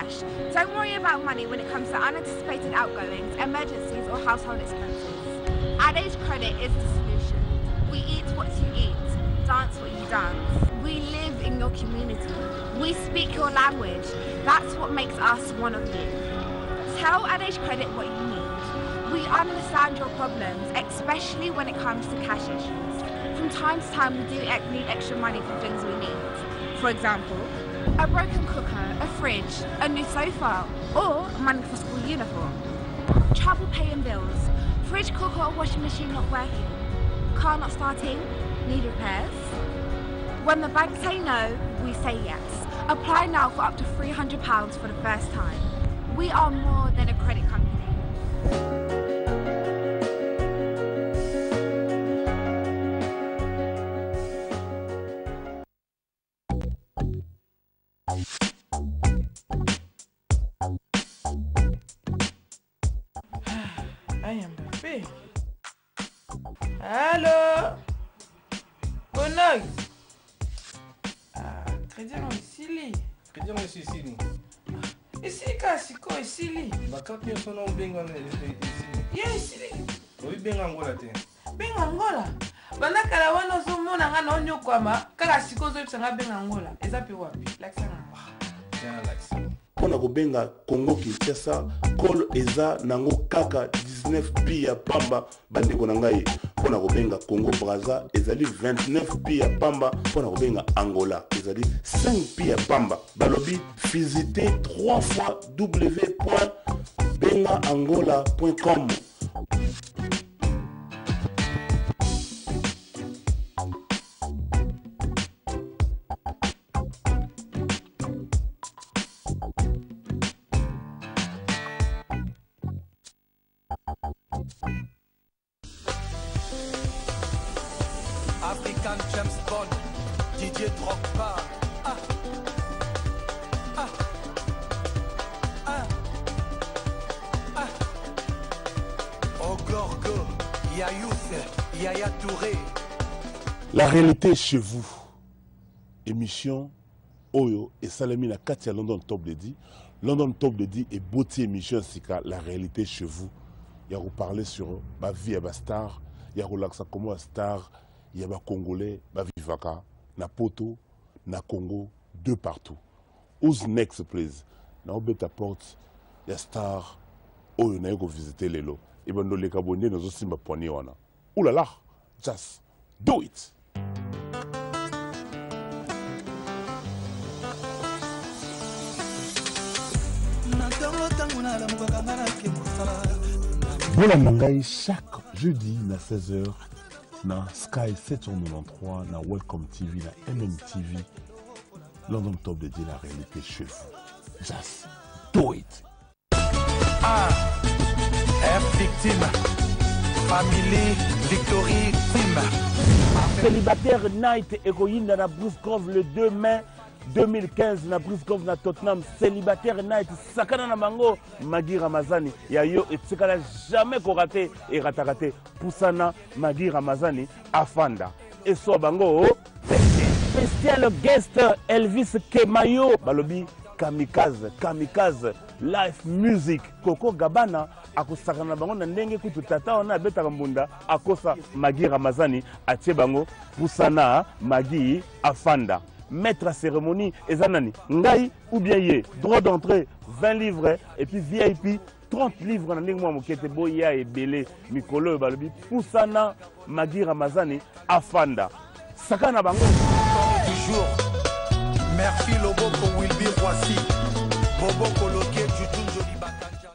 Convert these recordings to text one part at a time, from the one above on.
cash. Don't worry about money when it comes to unanticipated outgoings, emergencies or household expenses. AdAge Credit is the solution. We eat what you eat, dance what you dance. We live in your community. We speak your language. That's what makes us one of you. Tell AdAge Credit what you need. We understand your problems, especially when it comes to cash issues. From time to time, we do need extra money for things we need. For example, a broken cooker, a fridge, a new sofa, or money for school uniform. Trouble paying bills, fridge, cooker or washing machine not working, car not starting, need repairs. When the bank say no, we say yes. Apply now for up to £300 for the first time. We are more than a credit company. I am Mbappé. Allô? Bonox. Crédit non ici. Crédit non ici. Ici, Kassiko, ici. Bakaki yo sono benga ici. Yeah, ici. Oui, benga Angola te. Benga Angola. Banda kala wana zo mona ngana onyo kwama kaka siko zo tsanga benga Angola. Ezapi wapi? Laksa ngamba. Tiens, laksa. Pona kobenga Congo Kinshasa kol eza nango kaka 19 pi ya pamba bandeko na ngai. Pona kobenga Congo Brazza ezali 29 pi ya pamba. Pona kobenga Angola ezali 5 pi ya pamba. Balobi visitez 3 fois w.bengaangola.com. African James Bond, Didier Drogba. Ogorgo, Yayouf, Yaya Touré. La réalité chez vous. Émission Oyo et Salamina Katia London Top Lady. London Top Lady et beauté émission Sika. La réalité chez vous. Il y a vous parler sur ma vie à ma star. Il y a relaxa comme star. Il y a des Congolais, des Vivaka, na Poto, na Congo, de partout. Who's next, please? Na obeta porte, il y a star, oh, il y a visiter les lots. Et bien, les Gabonais, nous aussi, ma poignée, on a. Ouh là là, just do it! Voilà, Mangaï, chaque jeudi, à 16h. Na Sky 793, na Welcome TV, na MMTV, London Top de la réalité chez vous. Just do it. F victime, family, victory, team. Célibataire Night Egoïne na Bruce Grove le 2 mai 2015 na Bruce Grove na Tottenham. Célibataire Night sakana na mango Magui Ramazani yayo etikala jamais ko raté et raté Poussana Magui Ramazani afanda et so bango spécial guest Elvis Kemayo balobi kamikaze live music Coco Gabana akosakana bango na ndenge kutu tata ona betaka mbunda akosa Magui Ramazani atie bango Poussana Magui afanda. Maître à cérémonie, Ezanani, Ngai ou bien Yé, droit d'entrée 20 livres et puis VIP 30 livres. Moi, mon kete boya et belé, Mikolo Balobi, Poussana, Magui Ramazani, Afanda. Sakana Bango. Du jour, Merci Loboko Wilby Roissy, Bobo Koloke, Jutun Joli Bakanja.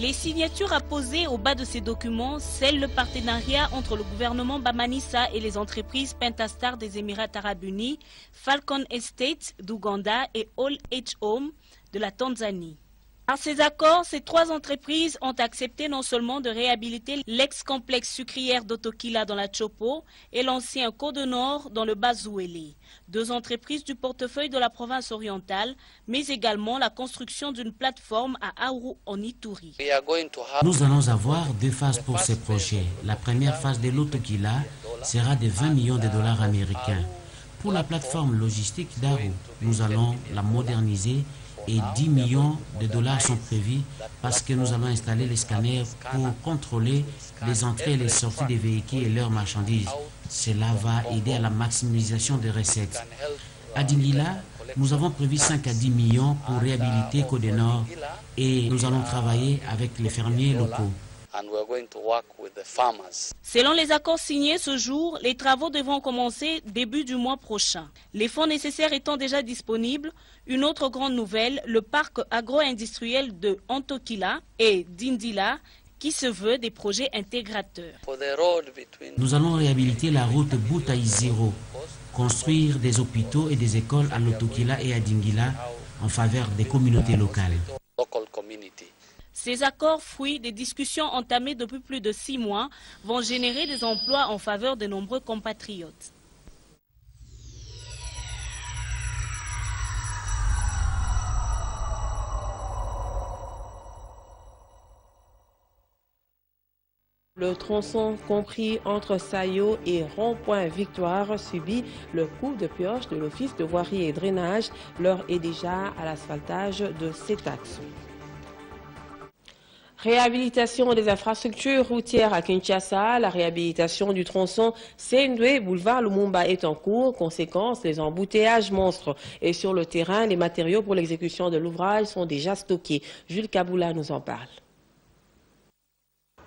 Les signatures apposées au bas de ces documents scellent le partenariat entre le gouvernement Bamanisa et les entreprises Pentastar des Émirats Arabes Unis, Falcon Estates d'Ouganda et All H Home de la Tanzanie. Par ces accords, ces trois entreprises ont accepté non seulement de réhabiliter l'ex-complexe sucrière d'Otokila dans la Chopo et l'ancien Code Nord dans le Bas-Zouélé, deux entreprises du portefeuille de la province orientale, mais également la construction d'une plateforme à Aourou en Ituri. Nous allons avoir deux phases pour ces projets. La première phase de l'Otokila sera de 20 millions de dollars américains. Pour la plateforme logistique d'Aourou, nous allons la moderniser et 10 millions de dollars sont prévus parce que nous allons installer les scanners pour contrôler les entrées et les sorties des véhicules et leurs marchandises. Cela va aider à la maximisation des recettes. À Dingila, nous avons prévu 5 à 10 millions pour réhabiliter Côte du Nord et nous allons travailler avec les fermiers locaux. Selon les accords signés ce jour, les travaux devront commencer début du mois prochain. Les fonds nécessaires étant déjà disponibles, une autre grande nouvelle, le parc agro-industriel de Ontokila et d'Indila, qui se veut des projets intégrateurs. Nous allons réhabiliter la route Boutaï 0, construire des hôpitaux et des écoles à l'Otokila et à Dingila en faveur des communautés locales. Ces accords, fruits des discussions entamées depuis plus de 6 mois, vont générer des emplois en faveur de nombreux compatriotes. Le tronçon compris entre Sayo et Rond-Point Victoire subit le coup de pioche de l'Office de voirie et drainage. L'heure est déjà à l'asphaltage de cet axe. Réhabilitation des infrastructures routières à Kinshasa. La réhabilitation du tronçon Sendwe, boulevard Lumumba est en cours. Conséquence, les embouteillages monstres. Et sur le terrain, les matériaux pour l'exécution de l'ouvrage sont déjà stockés. Jules Kaboula nous en parle.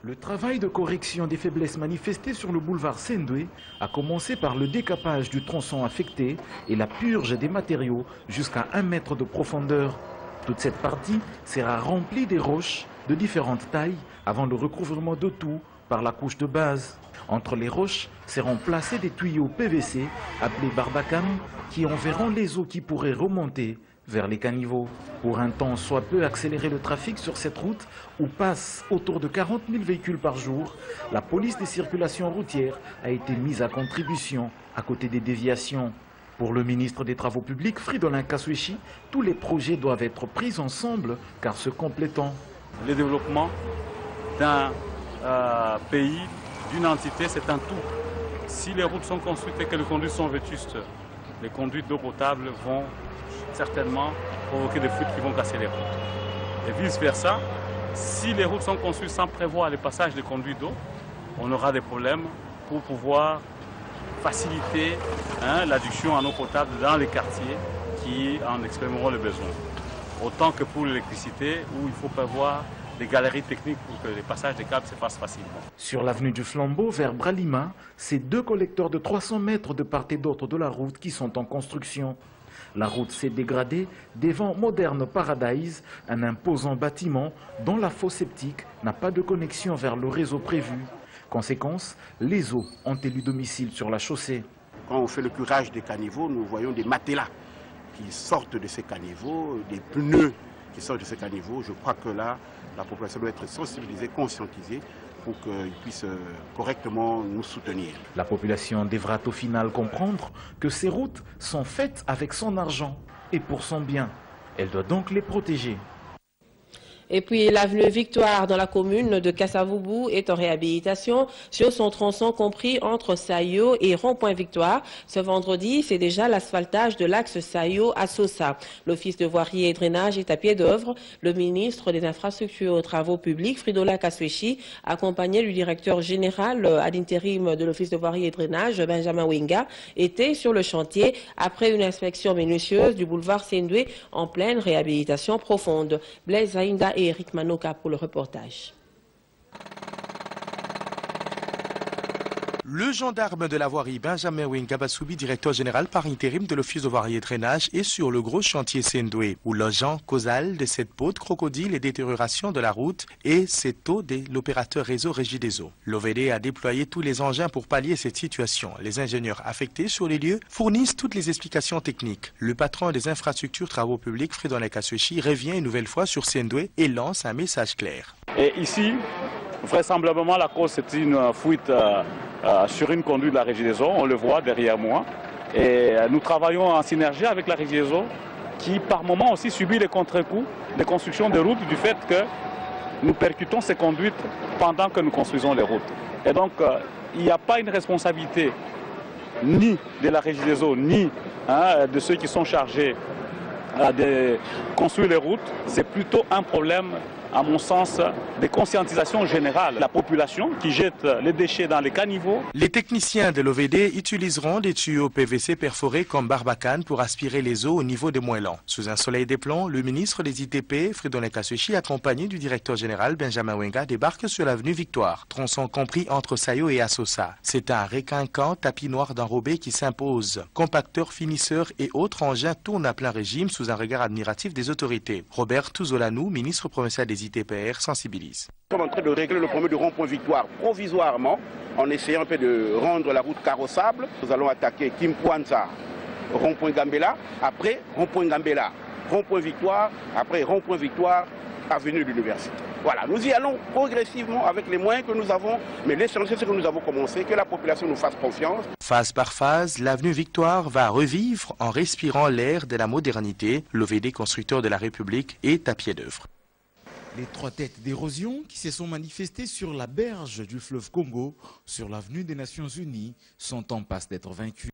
Le travail de correction des faiblesses manifestées sur le boulevard Sendwe a commencé par le décapage du tronçon affecté et la purge des matériaux jusqu'à 1 mètre de profondeur. Toute cette partie sera remplie des roches de différentes tailles avant le recouvrement de tout par la couche de base. Entre les roches seront placés des tuyaux PVC appelés barbacam qui enverront les eaux qui pourraient remonter vers les caniveaux. Pour un temps soit peu accélérer le trafic sur cette route où passent autour de 40 000 véhicules par jour, la police des circulations routières a été mise à contribution à côté des déviations. Pour le ministre des Travaux publics, Fridolin Kaswechi, tous les projets doivent être pris ensemble car se complétant. Le développement d'un pays, d'une entité, c'est un tout. Si les routes sont construites et que les conduites sont vétustes, les conduites d'eau potable vont certainement provoquer des fuites qui vont casser les routes. Et vice-versa, si les routes sont construites sans prévoir les passages des conduits d'eau, on aura des problèmes pour pouvoir faciliter l'adduction en eau potable dans les quartiers qui en exprimeront le besoin. Autant que pour l'électricité, où il faut prévoir des galeries techniques pour que les passages des câbles se fassent facilement. Sur l'avenue du Flambeau vers Bralima, c'est 2 collecteurs de 300 mètres de part et d'autre de la route qui sont en construction. La route s'est dégradée devant Modern Paradise, un imposant bâtiment dont la fosse septique n'a pas de connexion vers le réseau prévu. Conséquence, les eaux ont élu domicile sur la chaussée. Quand on fait le curage des caniveaux, nous voyons des matelas qui sortent de ces caniveaux, des pneus qui sortent de ces caniveaux. Je crois que là, la population doit être sensibilisée, conscientisée pour qu'ils puissent correctement nous soutenir. La population devra au final comprendre que ces routes sont faites avec son argent et pour son bien. Elle doit donc les protéger. Et puis l'avenue Victoire dans la commune de Kasavubu est en réhabilitation sur son tronçon compris entre Sayo et Rond-Point Victoire. Ce vendredi, c'est déjà l'asphaltage de l'axe Sayo à Sosa. L'Office de voirie et drainage est à pied d'œuvre. Le ministre des Infrastructures et Travaux publics, Fridolin Kaswechi, accompagné du directeur général à l'intérim de l'Office de voirie et drainage, Benjamin Wenga, était sur le chantier après une inspection minutieuse du boulevard Sendwe en pleine réhabilitation profonde. Blaise Zainda et Eric Manoka pour le reportage. Le gendarme de la voirie Benjamin Wengabasubi, directeur général par intérim de l'Office de voirie et drainage, est sur le gros chantier Sendoué, où l'agent causal de cette peau de crocodile et détérioration de la route et cette eau de l'opérateur réseau Régie des eaux. L'OVD a déployé tous les engins pour pallier cette situation. Les ingénieurs affectés sur les lieux fournissent toutes les explications techniques. Le patron des infrastructures travaux publics, Frédéric Kassuchi, revient une nouvelle fois sur Sendoué et lance un message clair. Et ici, vraisemblablement, la cause, c'est une fuite sur une conduite de la Régie des eaux. On le voit derrière moi. Et nous travaillons en synergie avec la Régie des eaux qui, par moment, aussi subit les contre-coups de construction de routes du fait que nous percutons ces conduites pendant que nous construisons les routes. Et donc, il n'y a pas une responsabilité ni de la Régie des eaux, ni de ceux qui sont chargés de construire les routes. C'est plutôt un problème, à mon sens, de conscientisation générale. La population qui jette les déchets dans les caniveaux. Les techniciens de l'OVD utiliseront des tuyaux PVC perforés comme Barbacane pour aspirer les eaux au niveau des moellons. Sous un soleil des plombs, le ministre des ITP, Frédéric Kassuchi, accompagné du directeur général Benjamin Wenga, débarque sur l'avenue Victoire, tronçon compris entre Sayo et Assosa. C'est un requinquant tapis noir d'enrobé qui s'impose. Compacteurs, finisseurs et autres engins tournent à plein régime sous un regard admiratif des autorités. Robert Touzolanou, ministre provincial des ITPR, sensibilise. Nous sommes en train de régler le problème du rond-point Victoire provisoirement, en essayant un peu de rendre la route carrossable. Nous allons attaquer Kimpwanza, rond-point Gambela, après rond-point Gambela, rond-point Victoire, après rond-point Victoire, avenue de l'Université. Voilà, nous y allons progressivement avec les moyens que nous avons, mais l'essentiel c'est que nous avons commencé, que la population nous fasse confiance. Phase par phase, l'avenue Victoire va revivre en respirant l'air de la modernité. L'OVD constructeur de la République est à pied d'œuvre. Les 3 têtes d'érosion qui se sont manifestées sur la berge du fleuve Congo, sur l'avenue des Nations Unies, sont en passe d'être vaincus.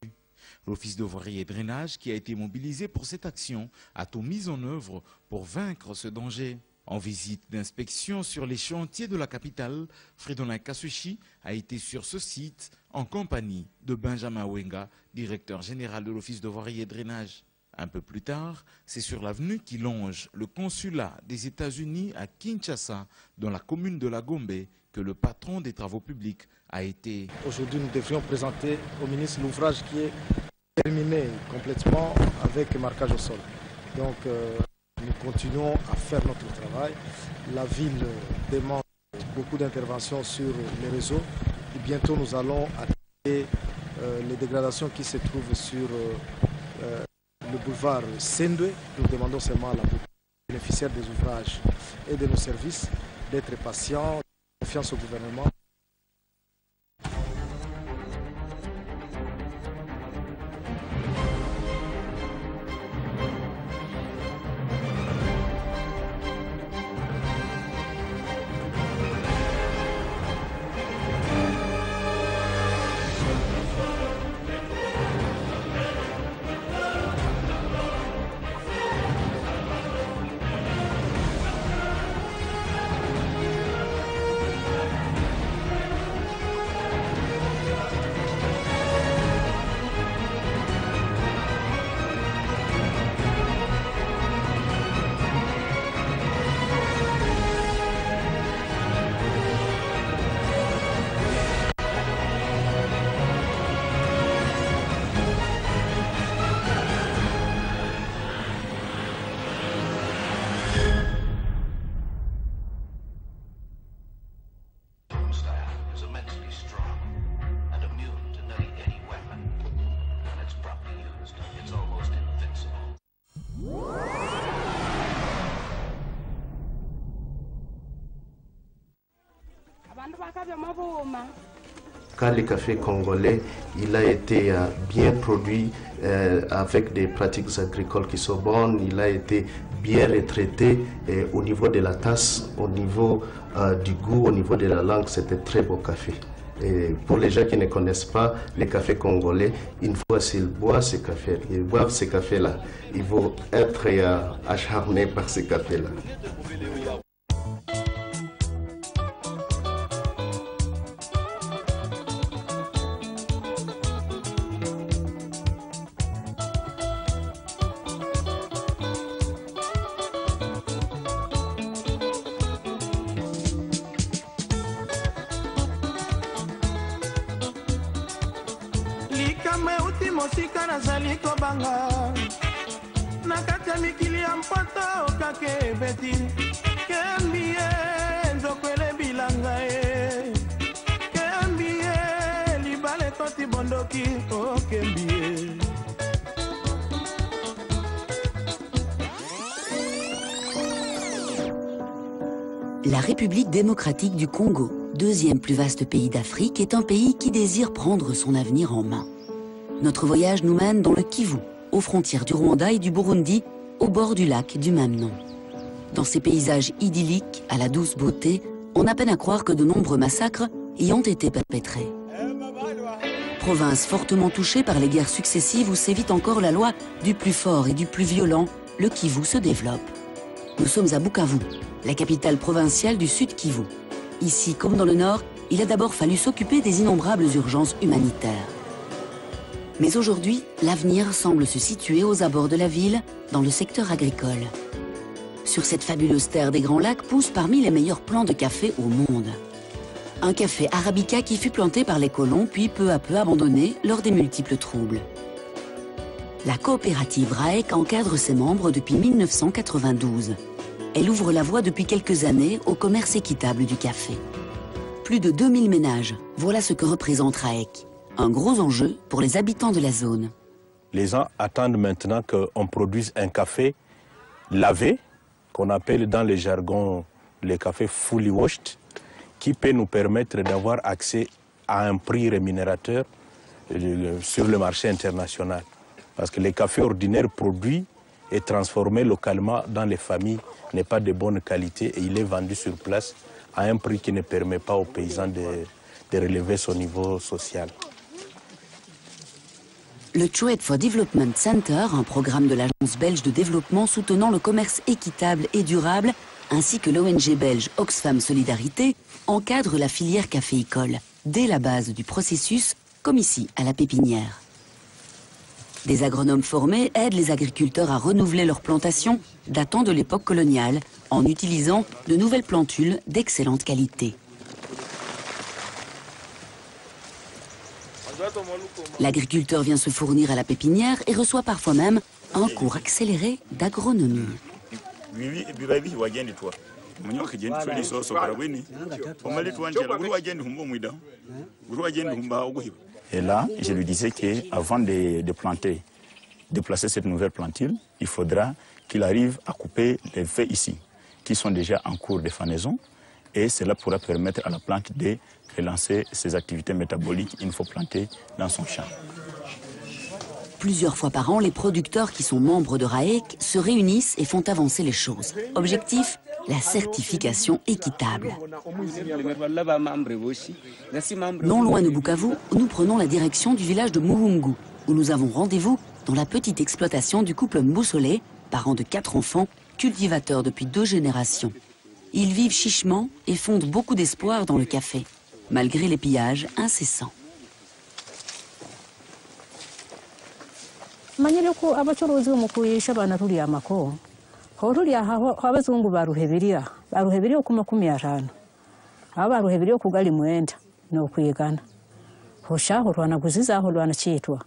L'Office de voirie et drainage, qui a été mobilisé pour cette action, a tout mis en œuvre pour vaincre ce danger. En visite d'inspection sur les chantiers de la capitale, Frédéric Kassuchi a été sur ce site en compagnie de Benjamin Wenga, directeur général de l'Office de voirie et drainage. Un peu plus tard, c'est sur l'avenue qui longe le consulat des États-Unis à Kinshasa, dans la commune de la Gombe, que le patron des travaux publics a été. Aujourd'hui, nous devrions présenter au ministre l'ouvrage qui est terminé complètement avec marquage au sol. Donc, nous continuons à faire notre travail. La ville demande beaucoup d'interventions sur les réseaux et bientôt nous allons attaquer les dégradations qui se trouvent sur le boulevard Sendoué. Nous demandons seulement à la bénéficiaire des ouvrages et de nos services d'être patients, de confiance au gouvernement. Quand le café congolais, il a été bien produit avec des pratiques agricoles qui sont bonnes, il a été bien retraité au niveau de la tasse, au niveau du goût, au niveau de la langue, c'était très beau café. Et pour les gens qui ne connaissent pas le café congolais, une fois s'ils boivent ce café, ils boivent ce café-là, ils vont être acharnés par ce café-là. nauti mosika nazali kobanga na kati ya mikili ya mpoto kake beti kembi nzokwele bilanga kembi libale koti bondoki kembi. La République démocratique du Congo, deuxième plus vaste pays d'Afrique, est un pays qui désire prendre son avenir en main. Notre voyage nous mène dans le Kivu, aux frontières du Rwanda et du Burundi, au bord du lac du même nom. Dans ces paysages idylliques, à la douce beauté, on a peine à croire que de nombreux massacres y ont été perpétrés. Province fortement touchée par les guerres successives où sévit encore la loi du plus fort et du plus violent, le Kivu se développe. Nous sommes à Bukavu, la capitale provinciale du Sud Kivu. Ici, comme dans le Nord, il a d'abord fallu s'occuper des innombrables urgences humanitaires. Mais aujourd'hui, l'avenir semble se situer aux abords de la ville, dans le secteur agricole. Sur cette fabuleuse terre des Grands Lacs poussent parmi les meilleurs plants de café au monde. Un café arabica qui fut planté par les colons, puis peu à peu abandonné lors des multiples troubles. La coopérative RAEC encadre ses membres depuis 1992. Elle ouvre la voie depuis quelques années au commerce équitable du café. Plus de 2000 ménages, voilà ce que représente RAEC. Un gros enjeu pour les habitants de la zone. Les gens attendent maintenant qu'on produise un café lavé, qu'on appelle dans les jargons le café fully washed, qui peut nous permettre d'avoir accès à un prix rémunérateur sur le marché international. Parce que les cafés ordinaires produits et transformés localement dans les familles n'est pas de bonne qualité et il est vendu sur place à un prix qui ne permet pas aux paysans de relever son niveau social. Le Trade for Development Center, un programme de l'Agence belge de développement soutenant le commerce équitable et durable, ainsi que l'ONG belge Oxfam Solidarité, encadre la filière caféicole, dès la base du processus, comme ici à la pépinière. Des agronomes formés aident les agriculteurs à renouveler leurs plantations datant de l'époque coloniale, en utilisant de nouvelles plantules d'excellente qualité. L'agriculteur vient se fournir à la pépinière et reçoit parfois même un cours accéléré d'agronomie. Et là, je lui disais qu'avant de planter, de placer cette nouvelle plantule, il faudra qu'il arrive à couper les feuilles ici, qui sont déjà en cours de fanaison, et cela pourra permettre à la plante de relancer ses activités métaboliques une fois plantée dans son champ. Plusieurs fois par an, les producteurs qui sont membres de RAEC se réunissent et font avancer les choses. Objectif, la certification équitable. Non loin de Bukavu, nous prenons la direction du village de Muhungu, où nous avons rendez-vous dans la petite exploitation du couple Mbousolé, parents de 4 enfants, cultivateurs depuis 2 générations. Ils vivent chichement et fondent beaucoup d'espoir dans le café, malgré les pillages incessants. abazungu baruhebirira okuma 50 abo baruhebirira okugali 9 n'okwigana hoshaho rwanaguzizaho rwanakitwa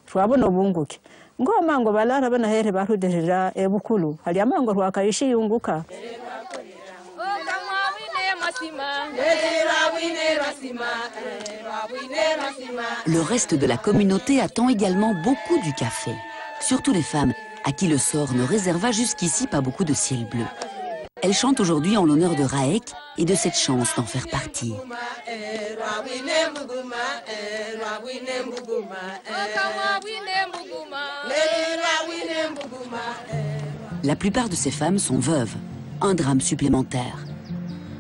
twabona obunguke ngomango balara banahere baruderera ebukulu hali amango rwakayishiyunguka. Le reste de la communauté attend également beaucoup du café, surtout les femmes, à qui le sort ne réserva jusqu'ici pas beaucoup de ciel bleu. Elle chante aujourd'hui en l'honneur de RAEC et de cette chance d'en faire partie. La plupart de ces femmes sont veuves, un drame supplémentaire.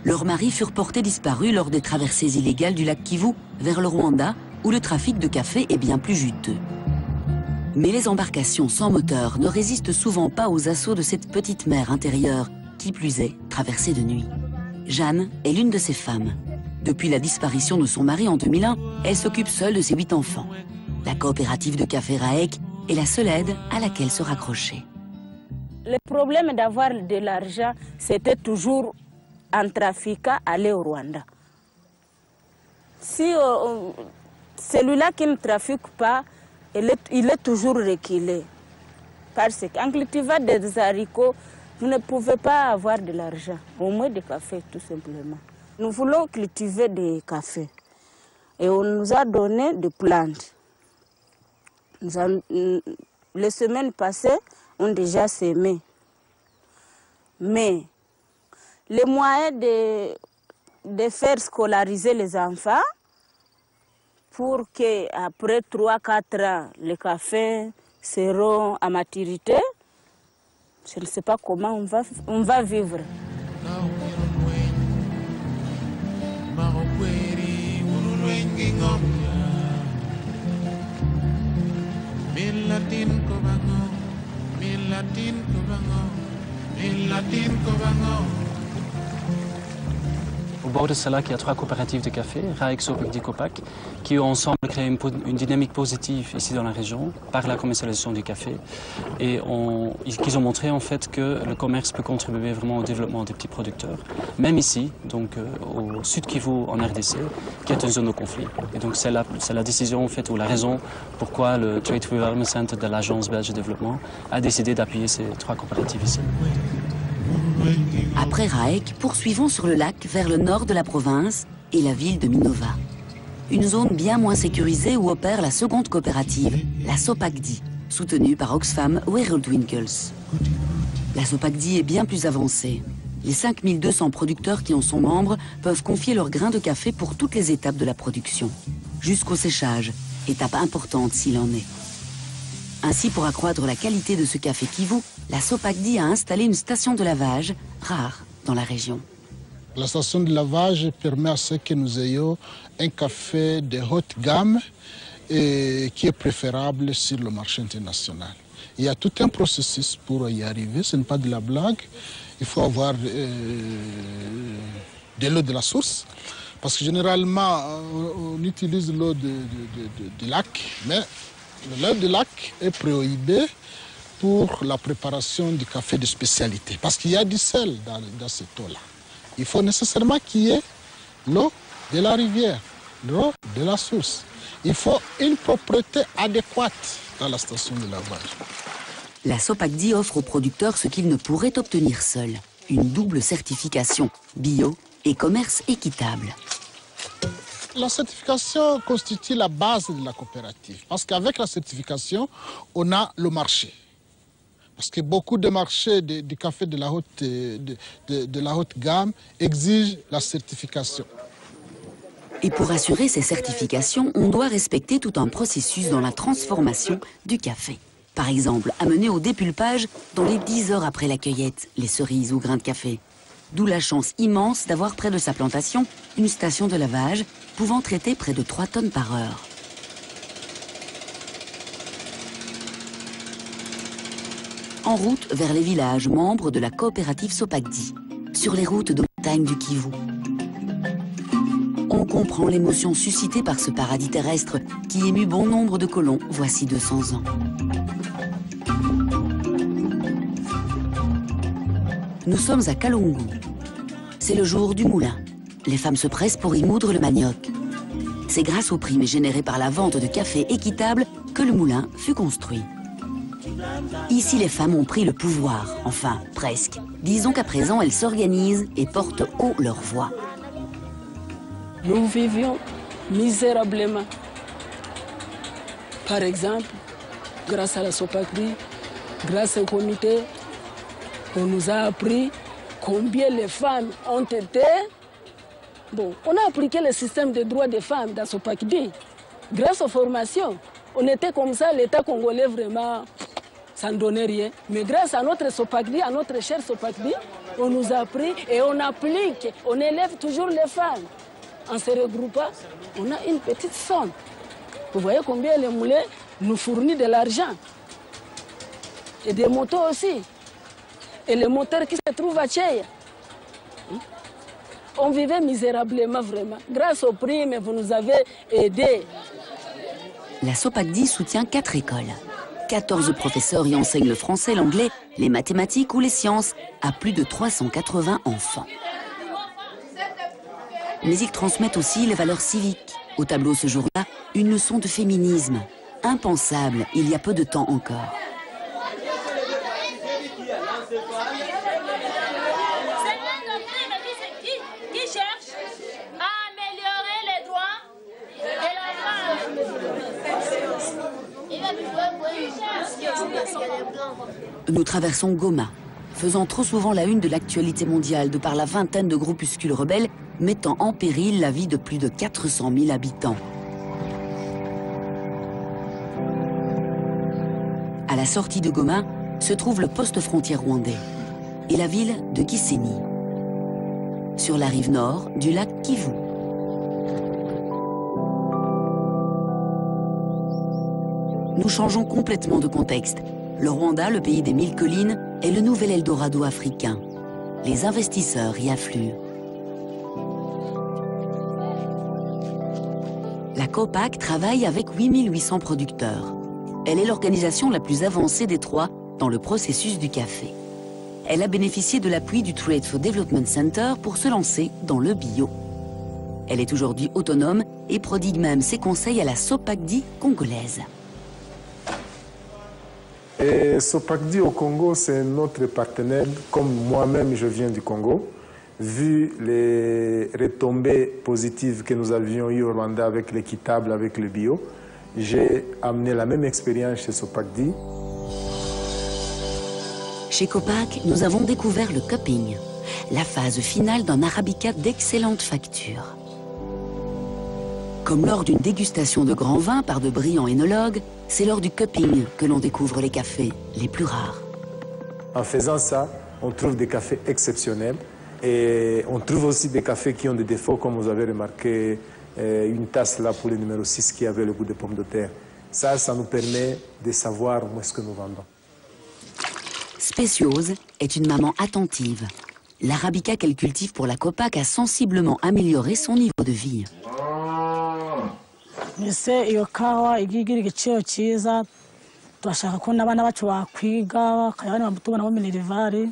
Leurs maris furent portés disparus lors des traversées illégales du lac Kivu vers le Rwanda, où le trafic de café est bien plus juteux. Mais les embarcations sans moteur ne résistent souvent pas aux assauts de cette petite mer intérieure, qui plus est, traversée de nuit. Jeanne est l'une de ces femmes. Depuis la disparition de son mari en 2001, elle s'occupe seule de ses 8 enfants. La coopérative de café RAEC est la seule aide à laquelle se raccrocher. Le problème d'avoir de l'argent, c'était toujours en trafiquant aller au Rwanda. Si celui-là qui ne trafique pas, il est toujours reculé. Parce qu'en cultivant des haricots, vous ne pouvez pas avoir de l'argent, au moins du café tout simplement. Nous voulons cultiver des cafés et on nous a donné des plantes. Les semaines passées, on a déjà semé. Mais les moyens de faire scolariser les enfants pour qu'après 3-4 ans, les cafés seront à maturité, je ne sais pas comment on va vivre. Au bord de cela, il y a 3 coopératives de café, Raek, Sopagdi, Copac, qui ont ensemble créé une dynamique positive ici dans la région par la commercialisation du café. Et qu'ils ont montré en fait que le commerce peut contribuer vraiment au développement des petits producteurs, même ici, donc au sud Kivu en RDC, qui est une zone de conflit. Et donc c'est la décision en fait, ou la raison pourquoi le Trade Development Center de l'Agence belge de développement a décidé d'appuyer ces 3 coopératives ici. Après Raek, poursuivons sur le lac vers le nord de la province et la ville de Minova. Une zone bien moins sécurisée où opère la seconde coopérative, la Sopagdi, soutenue par Oxfam Wereld Winkels. La Sopagdi est bien plus avancée. Les 5200 producteurs qui en sont membres peuvent confier leurs grains de café pour toutes les étapes de la production, jusqu'au séchage, étape importante s'il en est. Ainsi, pour accroître la qualité de ce café Kivu, la Sopagdi a installé une station de lavage rare dans la région. La station de lavage permet à ce que nous ayons un café de haute gamme et qui est préférable sur le marché international. Il y a tout un processus pour y arriver, ce n'est pas de la blague. Il faut avoir de l'eau de la source, parce que généralement on utilise l'eau de lac, mais l'eau de lac est prohibée pour la préparation du café de spécialité, parce qu'il y a du sel dans cette eau-là. Il faut nécessairement qu'il y ait l'eau de la rivière, l'eau de la source. Il faut une propreté adéquate dans la station de lavage. La Sopagdi offre aux producteurs ce qu'ils ne pourraient obtenir seuls, une double certification, bio et commerce équitable. La certification constitue la base de la coopérative, parce qu'avec la certification, on a le marché. Parce que beaucoup de marchés du café de la haute gamme exigent la certification. Et pour assurer ces certifications, on doit respecter tout un processus dans la transformation du café. Par exemple, amener au dépulpage dans les 10 heures après la cueillette, les cerises ou grains de café. D'où la chance immense d'avoir près de sa plantation une station de lavage pouvant traiter près de 3 tonnes par heure. En route vers les villages membres de la coopérative Sopagdi, sur les routes de montagne du Kivu. On comprend l'émotion suscitée par ce paradis terrestre qui émut bon nombre de colons voici 200 ans. Nous sommes à Kalungu. C'est le jour du moulin. Les femmes se pressent pour y moudre le manioc. C'est grâce aux primes générées par la vente de café équitable que le moulin fut construit. Ici, les femmes ont pris le pouvoir, enfin, presque. Disons qu'à présent, elles s'organisent et portent haut leur voix. Nous vivions misérablement. Par exemple, grâce à la Sopagdi, grâce au comité, on nous a appris combien les femmes ont été... Bon, on a appliqué le système de droits des femmes dans Sopagdi. Grâce aux formations, on était comme ça, l'État congolais vraiment, ça ne donnait rien. Mais grâce à notre Sopagdi, à notre cher Sopagdi, on nous a appris et on applique, on élève toujours les femmes. En se regroupant, on a une petite somme. Vous voyez combien les moulins nous fournissent de l'argent. Et des motos aussi. Et les moteurs qui se trouvent à Tcheya. On vivait misérablement vraiment. Grâce aux primes, vous nous avez aidés. La Sopagdi soutient 4 écoles. 14 professeurs y enseignent le français, l'anglais, les mathématiques ou les sciences à plus de 380 enfants. Mais ils transmettent aussi les valeurs civiques. Au tableau ce jour-là, une leçon de féminisme. impensable il y a peu de temps encore. Qui cherche à améliorer les droits de la femme. Nous traversons Goma, faisant trop souvent la une de l'actualité mondiale de par la vingtaine de groupuscules rebelles mettant en péril la vie de plus de 400 000 habitants. À la sortie de Goma se trouve le poste frontière rwandais et la ville de Gisenyi, sur la rive nord du lac Kivu. Nous changeons complètement de contexte. Le Rwanda, le pays des 1000 collines, est le nouvel Eldorado africain. Les investisseurs y affluent. La COPAC travaille avec 8800 producteurs. Elle est l'organisation la plus avancée des trois dans le processus du café. Elle a bénéficié de l'appui du Trade for Development Center pour se lancer dans le bio. Elle est aujourd'hui autonome et prodigue même ses conseils à la SOPACDI congolaise. Et SOPACDI au Congo, c'est notre partenaire. Comme moi-même, je viens du Congo. Vu les retombées positives que nous avions eues au Rwanda avec l'équitable, avec le bio, j'ai amené la même expérience chez SOPACDI. Chez COPAC, nous avons découvert le cupping, la phase finale d'un arabica d'excellente facture. Comme lors d'une dégustation de grands vins par de brillants œnologues, c'est lors du cupping que l'on découvre les cafés les plus rares. En faisant ça, on trouve des cafés exceptionnels et on trouve aussi des cafés qui ont des défauts, comme vous avez remarqué, une tasse là pour le numéro 6 qui avait le goût de pomme de terre. Ça nous permet de savoir où est-ce que nous vendons. Spéciose est une maman attentive. L'arabica qu'elle cultive pour la COPAC a sensiblement amélioré son niveau de vie. Ese iyo kawa igigira igiciro cyiza turashaka ko n'abana bacu bakwiga bakayabona tubona mu minerivare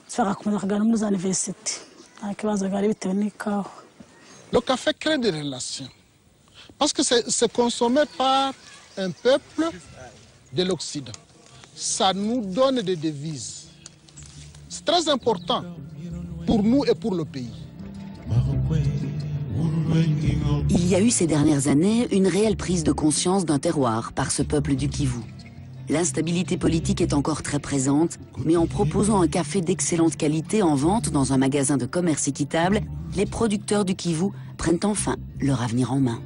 turashaka kumenya kugana muri za université nta kibazo gari bitewe n'ikawa. Le café crée des relations parce que c'est consommé par un peuple de l'Occident. Ça nous donne des devises. C'est très important pour nous et pour le pays. Il y a eu ces dernières années une réelle prise de conscience d'un terroir par ce peuple du Kivu. L'instabilité politique est encore très présente, mais en proposant un café d'excellente qualité en vente dans un magasin de commerce équitable, les producteurs du Kivu prennent enfin leur avenir en main.